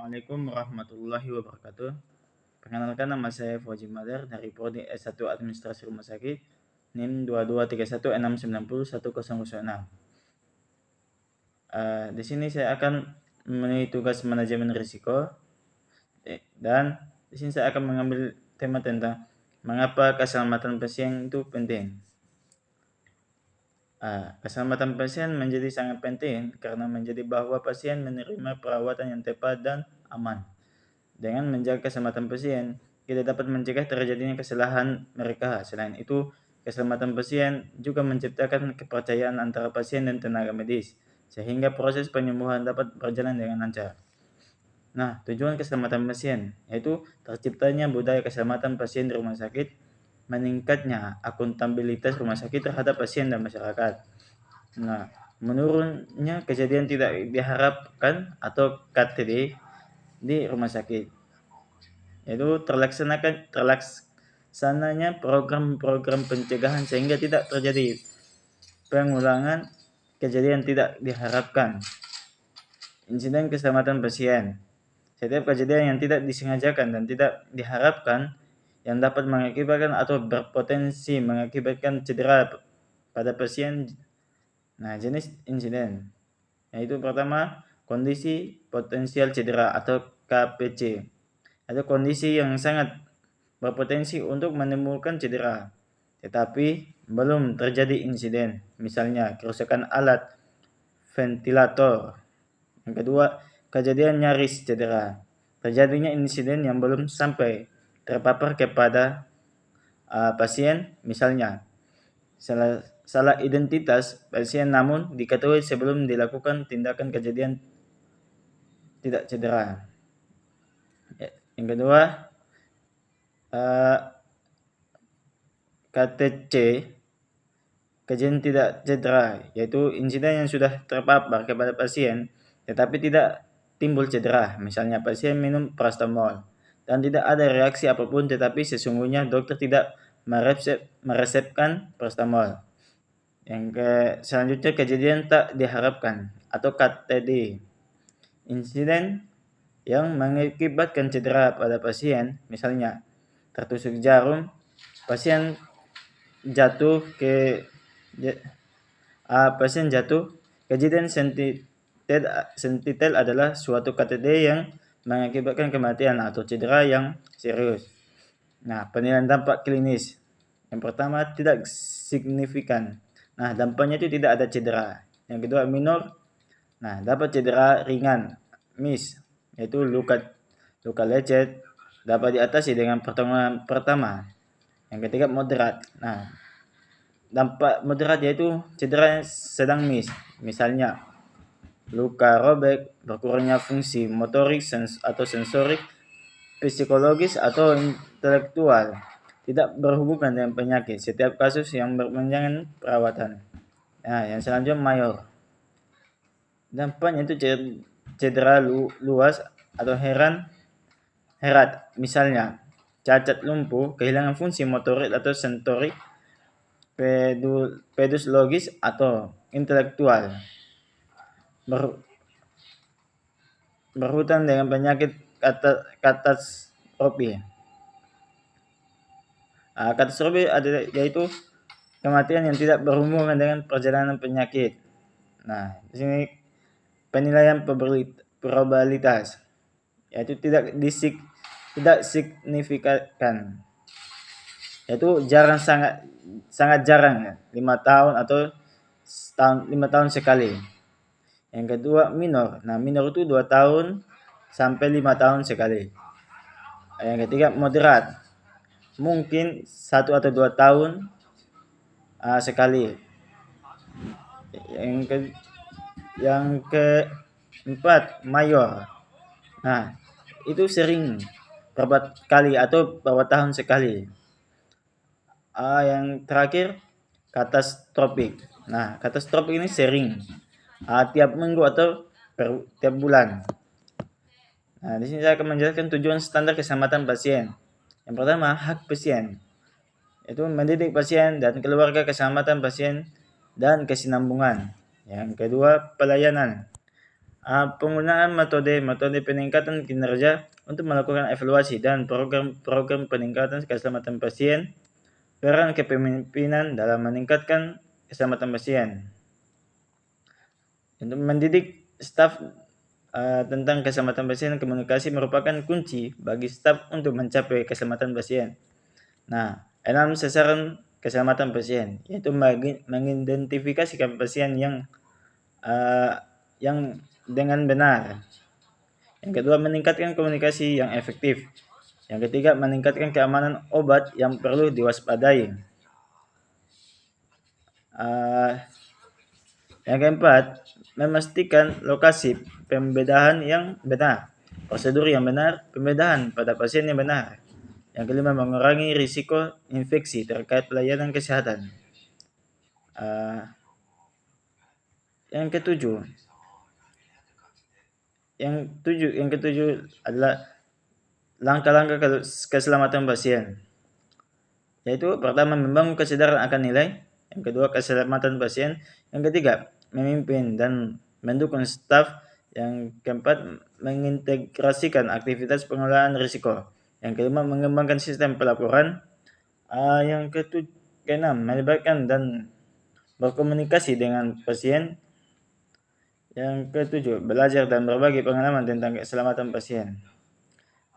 Assalamualaikum warahmatullahi wabarakatuh. Perkenalkan, nama saya Fauzi Madar dari Prodi S1 Administrasi Rumah Sakit, NIM 2231690106. Di sini saya akan memenuhi tugas manajemen risiko, dan di sini saya akan mengambil tema tentang mengapa keselamatan pasien itu penting. Keselamatan pasien menjadi sangat penting karena menjadi bahwa pasien menerima perawatan yang tepat dan aman. Dengan menjaga keselamatan pasien, kita dapat mencegah terjadinya kesalahan mereka. Selain itu, keselamatan pasien juga menciptakan kepercayaan antara pasien dan tenaga medis, sehingga proses penyembuhan dapat berjalan dengan lancar. Nah, tujuan keselamatan pasien yaitu terciptanya budaya keselamatan pasien di rumah sakit, meningkatnya akuntabilitas rumah sakit terhadap pasien dan masyarakat. Nah, menurunnya kejadian tidak diharapkan atau KTD di rumah sakit, yaitu terlaksananya program-program pencegahan sehingga tidak terjadi pengulangan kejadian tidak diharapkan. Insiden keselamatan pasien. Setiap kejadian yang tidak disengajakan dan tidak diharapkan yang dapat mengakibatkan atau berpotensi mengakibatkan cedera pada pasien. Nah, jenis insiden yaitu pertama, kondisi potensial cedera atau KPC. Ada kondisi yang sangat berpotensi untuk menimbulkan cedera, tetapi belum terjadi insiden, misalnya kerusakan alat ventilator. Yang kedua, kejadian nyaris cedera. Terjadinya insiden yang belum sampai terpapar kepada pasien, misalnya salah identitas pasien namun diketahui sebelum dilakukan tindakan kejadian tidak cedera. Yang kedua, KTC, kejadian tidak cedera, yaitu insiden yang sudah terpapar kepada pasien tetapi tidak timbul cedera, misalnya pasien minum paracetamol dan tidak ada reaksi apapun tetapi sesungguhnya dokter tidak meresepkan paracetamol. Selanjutnya, kejadian tak diharapkan atau KTD, insiden yang mengakibatkan cedera pada pasien, misalnya tertusuk jarum, pasien jatuh, kejadian sentitel adalah suatu KTD yang mengakibatkan kematian atau cedera yang serius. Nah, penilaian dampak klinis. Yang pertama, tidak signifikan. Nah, dampaknya itu tidak ada cedera. Yang kedua, minor. Nah, dapat cedera ringan, MIS, yaitu luka lecet, dapat diatasi dengan pertolongan pertama. Yang ketiga, moderat. Nah, dampak moderat yaitu cedera sedang MIS, misalnya luka robek, berkurangnya fungsi motorik atau sensorik, psikologis atau intelektual, tidak berhubungan dengan penyakit. Setiap kasus yang berkepanjangan perawatan. Nah, yang selanjutnya mayor. Dampaknya itu cedera luas atau herat, misalnya cacat lumpuh, kehilangan fungsi motorik atau sensorik, pedus logis atau intelektual, berhubungan dengan penyakit katastrofi. Katastrofi yaitu kematian yang tidak berhubungan dengan perjalanan penyakit. Nah, di sini penilaian probabilitas yaitu tidak signifikan, yaitu sangat jarang, 5 tahun atau 5 tahun sekali. Yang kedua, minor. Nah, minor itu 2 tahun sampai 5 tahun sekali. Yang ketiga, moderat. Mungkin 1 atau 2 tahun sekali. Yang keempat, mayor. Nah, itu sering beberapa kali atau beberapa tahun sekali. Yang terakhir, katastropik. Nah, katastropik ini sering, tiap minggu atau tiap bulan. Nah, di sini saya akan menjelaskan tujuan standar keselamatan pasien. Yang pertama, hak pasien, itu mendidik pasien dan keluarga, keselamatan pasien dan kesinambungan. Yang kedua, pelayanan. Penggunaan metode peningkatan kinerja untuk melakukan evaluasi dan program peningkatan keselamatan pasien, peran kepemimpinan dalam meningkatkan keselamatan pasien. Untuk mendidik staf tentang keselamatan pasien, komunikasi merupakan kunci bagi staf untuk mencapai keselamatan pasien. Nah, 6 sasaran keselamatan pasien, yaitu mengidentifikasikan pasien yang dengan benar. Yang kedua, meningkatkan komunikasi yang efektif. Yang ketiga, meningkatkan keamanan obat yang perlu diwaspadai. Yang keempat, memastikan lokasi pembedahan yang benar, prosedur yang benar, pembedahan pada pasien yang benar. Yang kelima, mengurangi risiko infeksi terkait pelayanan kesehatan. Yang ketujuh adalah langkah-langkah keselamatan pasien. Yaitu pertama, membangun kesadaran akan nilai. Yang kedua, keselamatan pasien. Yang ketiga, memimpin dan mendukung staf. Yang keempat, mengintegrasikan aktivitas pengelolaan risiko. Yang kelima, mengembangkan sistem pelaporan. Yang keenam, melibatkan dan berkomunikasi dengan pasien. Yang ketujuh, belajar dan berbagi pengalaman tentang keselamatan pasien.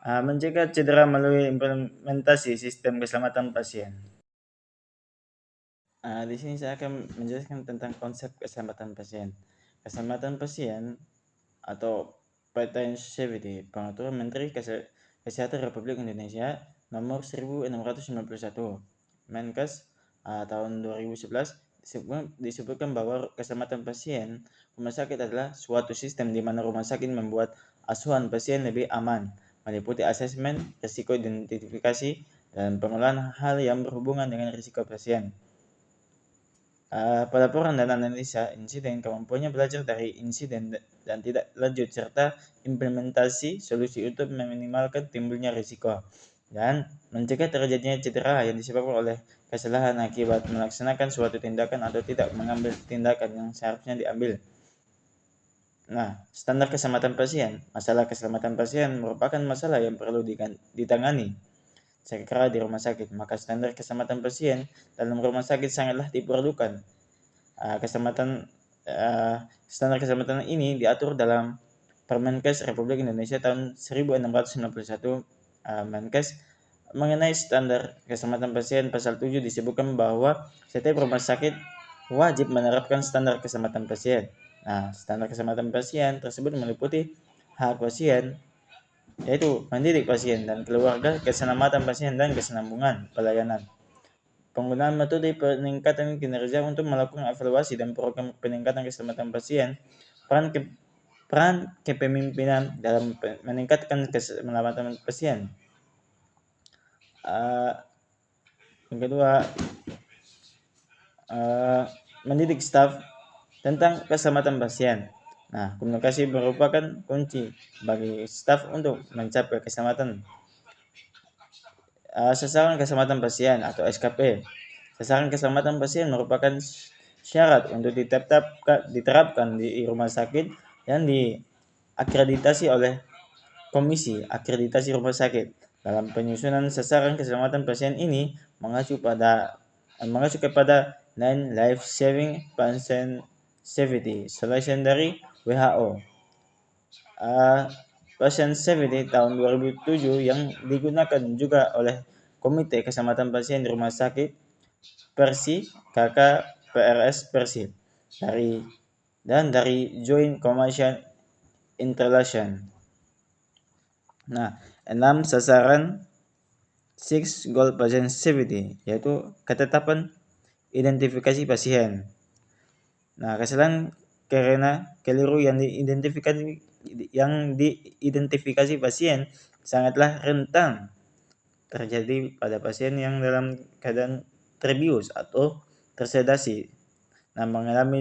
Mencegah cedera melalui implementasi sistem keselamatan pasien. Di sini saya akan menjelaskan tentang konsep keselamatan pasien. Keselamatan pasien atau patient safety, Peraturan Menteri Kesehatan Republik Indonesia Nomor 1691, Menkes tahun 2011, disebutkan bahwa keselamatan pasien rumah sakit adalah suatu sistem di mana rumah sakit membuat asuhan pasien lebih aman, meliputi asesmen, risiko identifikasi, dan pengelolaan hal yang berhubungan dengan risiko pasien. Pelaporan dan analisa insiden, kemampuannya belajar dari insiden dan tidak lanjut, serta implementasi solusi untuk meminimalkan timbulnya risiko dan mencegah terjadinya cedera yang disebabkan oleh kesalahan akibat melaksanakan suatu tindakan atau tidak mengambil tindakan yang seharusnya diambil. Nah, standar keselamatan pasien. Masalah keselamatan pasien merupakan masalah yang perlu ditangani segera di rumah sakit, maka standar keselamatan pasien dalam rumah sakit sangatlah diperlukan. Standar keselamatan ini diatur dalam Permenkes Republik Indonesia tahun 1691. Menkes mengenai standar keselamatan pasien pasal 7 disebutkan bahwa setiap rumah sakit wajib menerapkan standar keselamatan pasien. Nah, standar keselamatan pasien tersebut meliputi hak pasien, yaitu mendidik pasien dan keluarga, keselamatan pasien, dan kesinambungan pelayanan. Penggunaan metode peningkatan kinerja untuk melakukan evaluasi dan program peningkatan keselamatan pasien, peran kepemimpinan dalam meningkatkan keselamatan pasien. Yang kedua, mendidik staf tentang keselamatan pasien. Nah, komunikasi merupakan kunci bagi staf untuk mencapai keselamatan. Sasaran keselamatan pasien atau SKP. Sasaran keselamatan pasien merupakan syarat untuk diterapkan di rumah sakit yang diakreditasi oleh Komisi Akreditasi Rumah Sakit. Dalam penyusunan sasaran keselamatan pasien ini mengacu kepada 9 Life Saving Patient Safety Solution dari WHO. Patient Safety tahun 2007 yang digunakan juga oleh Komite Keselamatan Pasien di Rumah Sakit Persi, KK PRS Persi, dari Joint Commission Interrelation. Nah, 6 sasaran 6 Goal Patient Safety, yaitu ketetapan identifikasi pasien. Nah, kesalahan karena keliru yang diidentifikasi pasien sangatlah rentan terjadi pada pasien yang dalam keadaan terbius atau tersedasi, mengalami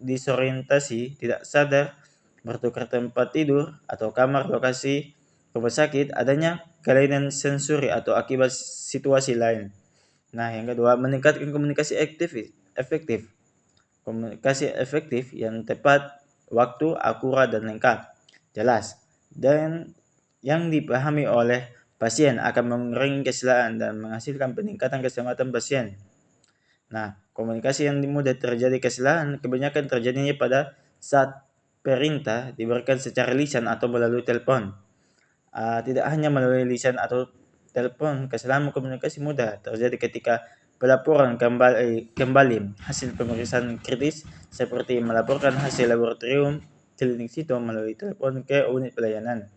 disorientasi, tidak sadar, bertukar tempat tidur atau kamar lokasi rumah sakit, adanya kelainan sensori atau akibat situasi lain. Nah, yang kedua, meningkatkan komunikasi efektif. Komunikasi efektif yang tepat waktu, akurat, dan lengkap, jelas, dan yang dipahami oleh pasien akan mengurangi kesalahan dan menghasilkan peningkatan keselamatan pasien. Nah, komunikasi yang mudah terjadi kesalahan kebanyakan terjadinya pada saat perintah diberikan secara lisan atau melalui telepon. Tidak hanya melalui lisan atau telepon, kesalahan komunikasi mudah terjadi ketika pelaporan kembali hasil pemeriksaan kritis seperti melaporkan hasil laboratorium klinik situ melalui telepon ke unit pelayanan.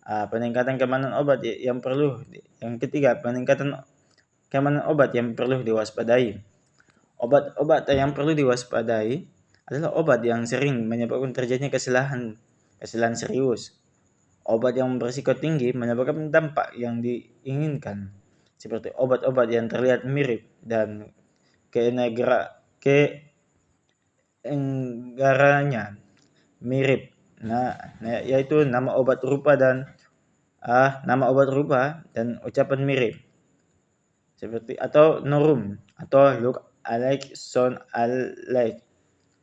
Peningkatan keamanan obat yang perlu. Yang ketiga, peningkatan keamanan obat yang perlu diwaspadai. Obat-obat yang perlu diwaspadai adalah obat yang sering menyebabkan terjadinya kesalahan serius. Obat yang berisiko tinggi menyebabkan dampak yang diinginkan, seperti obat-obat yang terlihat mirip dan keenggarannya mirip. Yaitu nama obat rupa dan ucapan mirip, seperti atau norum atau look alike, sound alike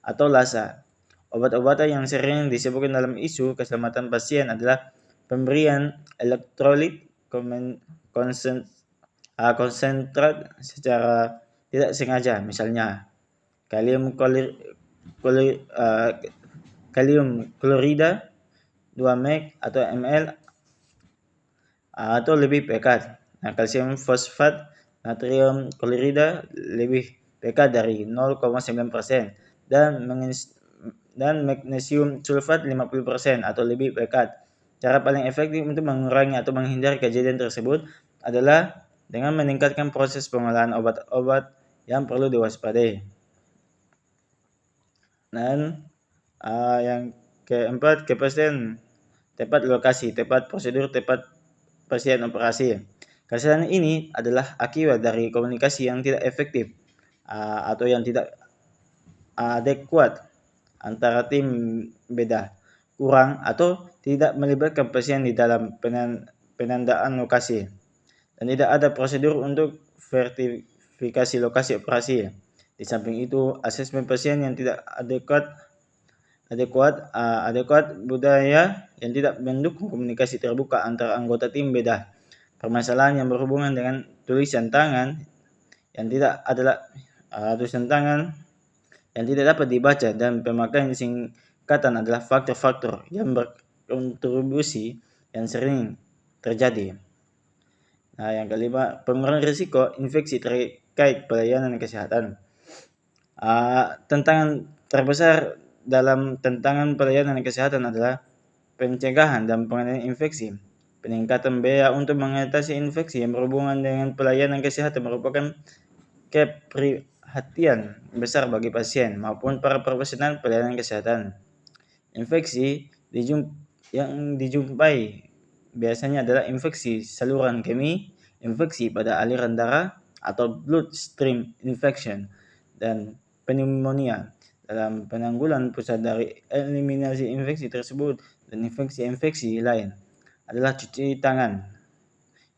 atau lasa. Obat-obatan yang sering disebutkan dalam isu keselamatan pasien adalah pemberian elektrolit konsentrat secara tidak sengaja, misalnya kalium klorida 2 mg atau ml atau lebih pekat. Kalsium fosfat natrium klorida lebih pekat dari 0,9% dan magnesium sulfat 50% atau lebih pekat. Cara paling efektif untuk mengurangi atau menghindari kejadian tersebut adalah dengan meningkatkan proses pengolahan obat-obat yang perlu diwaspadai. Dan yang keempat, kepastian tepat lokasi, tepat prosedur, tepat pasien operasi. Kesalahan ini adalah akibat dari komunikasi yang tidak efektif atau yang tidak adekuat antara tim bedah, kurang atau tidak melibatkan pasien di dalam penandaan lokasi, dan tidak ada prosedur untuk verifikasi lokasi operasi. Di samping itu, asesmen pasien yang tidak adekuat budaya yang tidak mendukung komunikasi terbuka antara anggota tim bedah, permasalahan yang berhubungan dengan tulisan tangan yang tidak dapat dibaca, dan pemakaian singkatan adalah faktor-faktor yang berkontribusi yang sering terjadi. Yang kelima, pengurangan risiko infeksi terkait pelayanan kesehatan. Tantangan terbesar dalam pelayanan kesehatan adalah pencegahan dan pengendalian infeksi. Peningkatan biaya untuk mengatasi infeksi yang berhubungan dengan pelayanan kesehatan merupakan keprihatinan besar bagi pasien maupun para profesional pelayanan kesehatan. Infeksi yang dijumpai biasanya adalah infeksi saluran kemih, infeksi pada aliran darah atau bloodstream infection, dan pneumonia. Dalam penanggulangan pusat dari eliminasi infeksi tersebut dan infeksi-infeksi lain adalah cuci tangan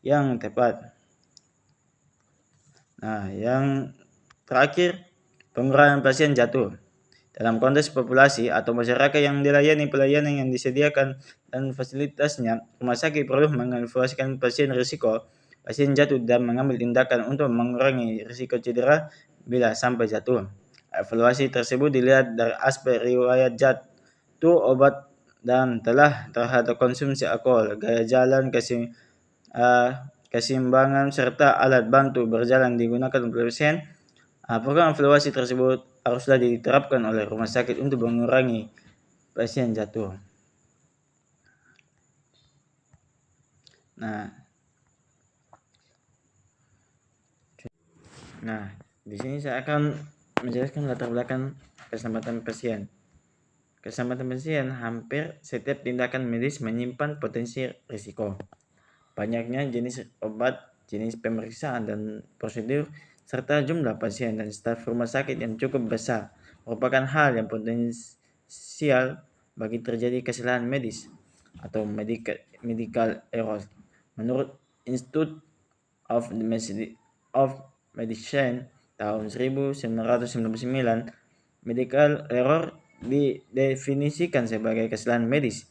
yang tepat. Yang terakhir, pengurangan pasien jatuh. Dalam konteks populasi atau masyarakat yang dilayani pelayanan yang disediakan dan fasilitasnya, rumah sakit perlu mengevaluasikan pasien risiko pasien jatuh dan mengambil tindakan untuk mengurangi risiko cedera bila sampai jatuh. Evaluasi tersebut dilihat dari aspek riwayat jatuh, obat dan telah terhadap konsumsi alkohol, gaya jalan, keseimbangan, serta alat bantu berjalan digunakan oleh pasien. Program evaluasi tersebut haruslah diterapkan oleh rumah sakit untuk mengurangi pasien jatuh. Di sini saya akan menjelaskan latar belakang keselamatan pasien. Keselamatan pasien, hampir setiap tindakan medis menyimpan potensi risiko. Banyaknya jenis obat, jenis pemeriksaan dan prosedur, serta jumlah pasien dan staf rumah sakit yang cukup besar merupakan hal yang potensial bagi terjadi kesalahan medis atau medical errors. Menurut Institute of Medicine tahun 1999, medical error didefinisikan sebagai kesalahan medis,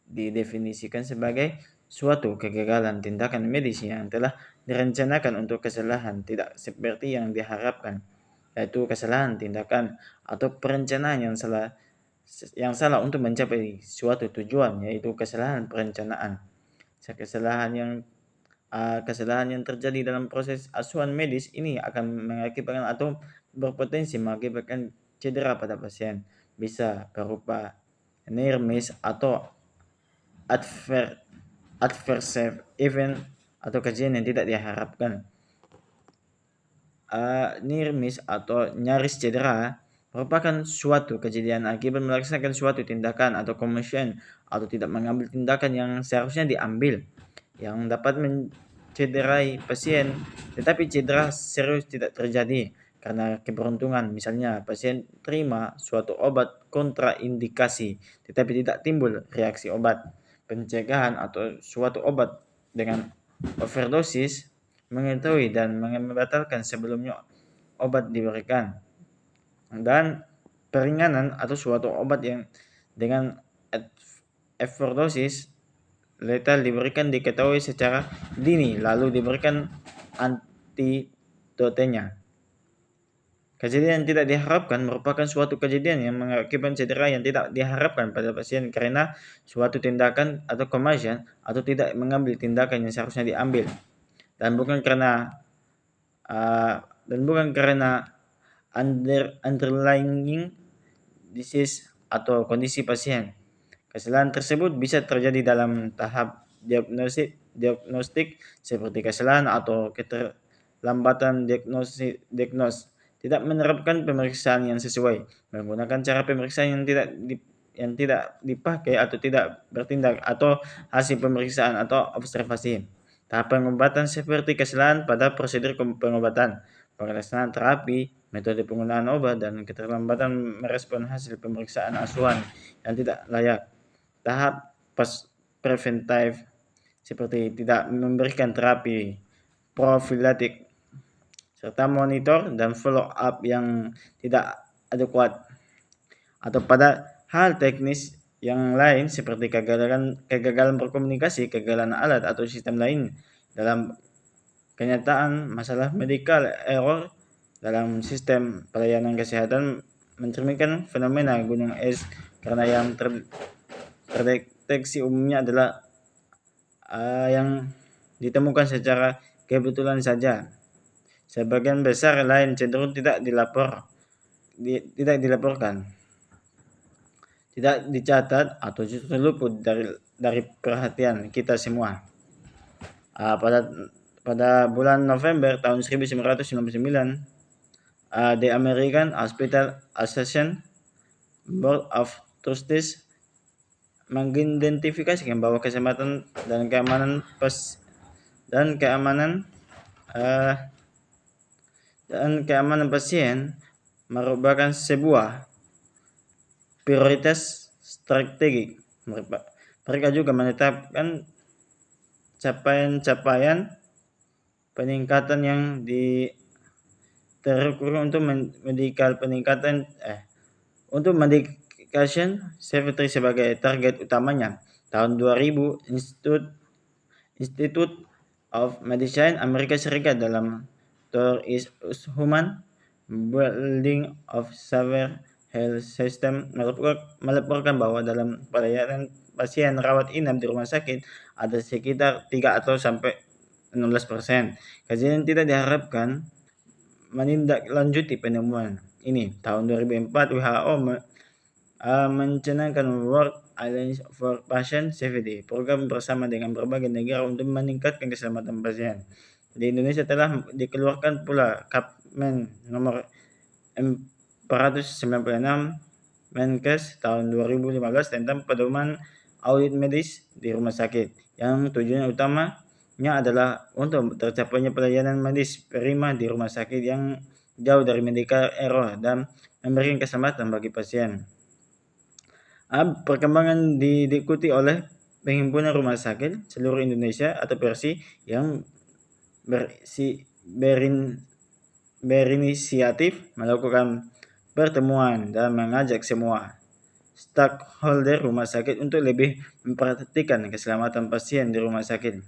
didefinisikan sebagai suatu kegagalan tindakan medis yang telah direncanakan untuk kesalahan tidak seperti yang diharapkan, yaitu kesalahan tindakan atau perencanaan yang salah untuk mencapai suatu tujuan, yaitu kesalahan perencanaan. Kesalahan yang terjadi dalam proses asuhan medis ini akan mengakibatkan atau berpotensi mengakibatkan cedera pada pasien, bisa berupa near miss atau adverse event atau kejadian yang tidak diharapkan. Near miss atau nyaris cedera merupakan suatu kejadian akibat melaksanakan suatu tindakan atau commotion atau tidak mengambil tindakan yang seharusnya diambil yang dapat mencederai pasien, tetapi cedera serius tidak terjadi karena keberuntungan. Misalnya pasien terima suatu obat kontraindikasi tetapi tidak timbul reaksi obat. Pencegahan atau suatu obat dengan overdosis, mengetahui dan membatalkan sebelumnya obat diberikan, dan peringanan atau suatu obat yang dengan overdosis letal diberikan diketahui secara dini lalu diberikan antidotenya. Kejadian yang tidak diharapkan merupakan suatu kejadian yang mengakibatkan cedera yang tidak diharapkan pada pasien karena suatu tindakan atau commotion atau tidak mengambil tindakan yang seharusnya diambil, dan bukan karena underlying disease atau kondisi pasien. Kesalahan tersebut bisa terjadi dalam tahap diagnostik seperti kesalahan atau keterlambatan diagnos, tidak menerapkan pemeriksaan yang sesuai, menggunakan cara pemeriksaan yang tidak dipakai atau tidak bertindak, atau hasil pemeriksaan atau observasi. Tahap pengobatan seperti kesalahan pada prosedur pengobatan, pelaksanaan terapi, metode penggunaan obat, dan keterlambatan merespon hasil pemeriksaan asuhan yang tidak layak. Tahap preventif seperti tidak memberikan terapi profilaktik serta monitor dan follow up yang tidak adekuat. Atau pada hal teknis yang lain seperti kegagalan berkomunikasi, kegagalan alat atau sistem lain. Dalam kenyataan, masalah medical error dalam sistem pelayanan kesehatan mencerminkan fenomena gunung es karena yang terdeteksi umumnya adalah yang ditemukan secara kebetulan saja. Sebagian besar lain cenderung tidak dilaporkan, tidak dicatat, atau justru luput dari perhatian kita semua. Pada bulan November tahun 1999, The American Hospital Association Board of Trustees mengidentifikasikan bahwa keselamatan dan keamanan pasien merupakan sebuah prioritas strategik. Mereka juga menetapkan capaian peningkatan yang terukur untuk medication safety sebagai target utamanya. Tahun 2000, Institute of Medicine Amerika Serikat dalam Tour is Human Building of Saver Health System melaporkan bahwa dalam pelayanan pasien rawat inap di rumah sakit ada sekitar 3 atau sampai 16% kejadian tidak diharapkan menindaklanjuti penemuan ini. Tahun 2004, WHO mencanangkan World Alliance for Patient Safety, program bersama dengan berbagai negara untuk meningkatkan keselamatan pasien. Di Indonesia telah dikeluarkan pula Kapmen nomor 496 Menkes tahun 2015 tentang pedoman audit medis di rumah sakit, yang tujuan utamanya adalah untuk tercapainya pelayanan medis prima di rumah sakit yang jauh dari medical error dan memberikan keselamatan bagi pasien. Perkembangan diikuti oleh Perhimpunan Rumah Sakit seluruh Indonesia atau PERSI yang berinisiatif melakukan pertemuan dan mengajak semua stakeholder rumah sakit untuk lebih memperhatikan keselamatan pasien di rumah sakit.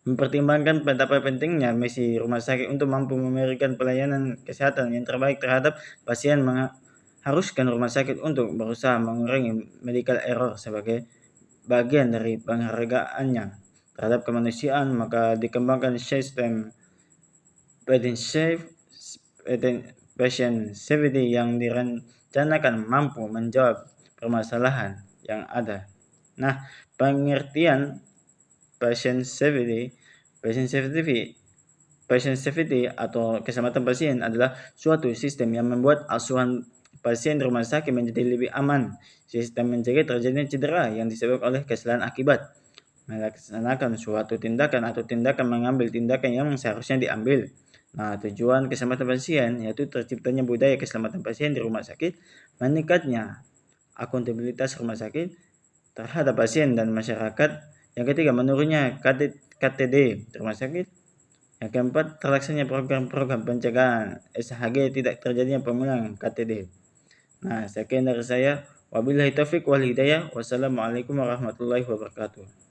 Mempertimbangkan betapa pentingnya misi rumah sakit untuk mampu memberikan pelayanan kesehatan yang terbaik terhadap pasien mengharuskan rumah sakit untuk berusaha mengurangi medical error sebagai bagian dari penghargaannya terhadap kemanusiaan, maka dikembangkan sistem patient safety yang direncanakan mampu menjawab permasalahan yang ada. Nah, pengertian patient safety atau keselamatan pasien adalah suatu sistem yang membuat asuhan pasien di rumah sakit menjadi lebih aman. Sistem mencegah terjadinya cedera yang disebabkan oleh kesalahan akibat melaksanakan suatu tindakan atau mengambil tindakan yang seharusnya diambil. Nah, tujuan keselamatan pasien yaitu terciptanya budaya keselamatan pasien di rumah sakit, meningkatnya akuntabilitas rumah sakit terhadap pasien dan masyarakat. Yang ketiga, menurunnya KTD rumah sakit. Yang keempat, terlaksananya program-program pencegahan SHG, tidak terjadinya pengulangan KTD. Nah, sekian dari saya. Wabillahi taufiq wal hidayah. Wassalamualaikum warahmatullahi wabarakatuh.